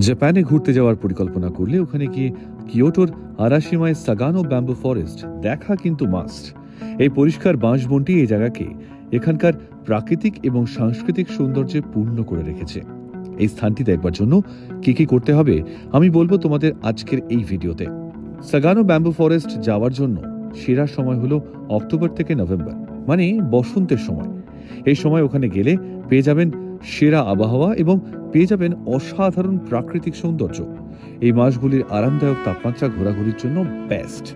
জাপানে ঘুরতে যাওয়ার পরিকল্পনা করলে ওখানে গিয়ে কিয়োটোর আরাশিমায় সাগানো ব্যাম্বু ফরেস্ট দেখা কিন্তু মাস্ট। এই পরিষ্কার বাঁশবনটি এই জায়গাকে এখানকার প্রাকৃতিক এবং সাংস্কৃতিক সৌন্দর্যে পূর্ণ করে রেখেছে। এই স্থানটি দেখবার জন্য কি কি করতে হবে আমি বলবো তোমাদের আজকের এই ভিডিওতে। সাগানো ব্যাম্বু ফরেস্ট যাওয়ার জন্য সেরা সময় হলো অক্টোবর থেকে নভেম্বর, মানে বসন্তের সময়। এই সময় ওখানে গেলে পেয়ে যাবেন সেরা আবহাওয়া এবং পেয়ে যাবেন অসাধারণ প্রাকৃতিক সৌন্দর্য। এই মাসগুলির আরামদায়ক তাপমাত্রা ঘোরাঘুরির জন্য বেস্ট।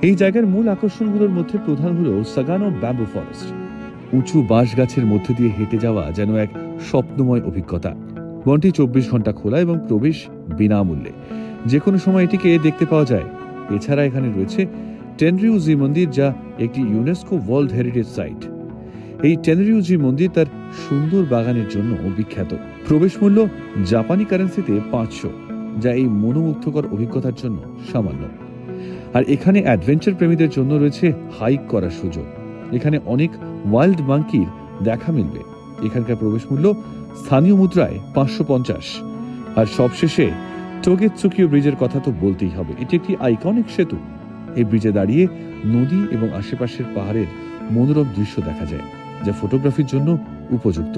এই জায়গার মূল আকর্ষণগুলোর মধ্যে প্রধান হলো সাগানো ব্যাম্বু ফরেস্ট। উঁচু বাঁশ গাছের মধ্যে দিয়ে হেঁটে যাওয়া যেন এক স্বপ্নময় অভিজ্ঞতা। বনটি 24 ঘন্টা খোলা এবং প্রবেশ বিনামূল্যে। যে কোনো সময় এটিকে দেখতে পাওয়া যায়। এছাড়া এখানে রয়েছে টেনরিউজি মন্দির, যা একটি ইউনেস্কো ওয়ার্ল্ড হেরিটেজ সাইট। এই টেনরিউজি মন্দির তার সুন্দর বাগানের জন্য বিখ্যাত। প্রবেশ মূল্য জাপানি কারেন্সিতে 500, যা এই মনোমুগ্ধকর অভিজ্ঞতার জন্য সামান্য। আর এখানে অ্যাডভেঞ্চার প্রেমীদের জন্য রয়েছে হাইক করার সুযোগ। এখানে অনেক ওয়াইল্ড মাঙ্কির দেখা মিলবে। এখানকার প্রবেশ মূল্য স্থানীয় মুদ্রায় 550। আর সবশেষে টোগেৎসুকিও ব্রিজের কথা তো বলতেই হবে। এটি একটি আইকনিক সেতু। এই ব্রিজে দাঁড়িয়ে নদী এবং আশেপাশের পাহাড়ের মনোরম দৃশ্য দেখা যায়, যা ফটোগ্রাফির জন্য উপযুক্ত।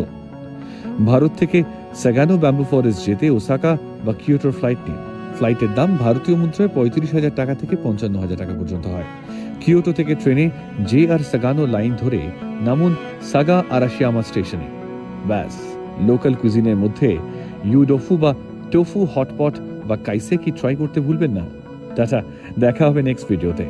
ভারত থেকে সাগানো ব্যাম্বু ফরেস্ট যেতে ওসাকা বা কিয়োটোর ফ্লাইট নিন। ফ্লাইটের দাম ভারতীয় মুদ্রায় 35,000 টাকা থেকে 55,000 টাকা পর্যন্ত হয়। কিয়োটো থেকে ট্রেনে JR সাগানো লাইন ধরে নামুন সাগা আরাশিয়ামা স্টেশনে। ব্যাস, লোকাল কুজিনের মধ্যে ইউডোফু বা টোফু হটপট বা কাইসেকি ট্রাই করতে ভুলবেন না। টাটা, দেখা হবে নেক্সট ভিডিওতে।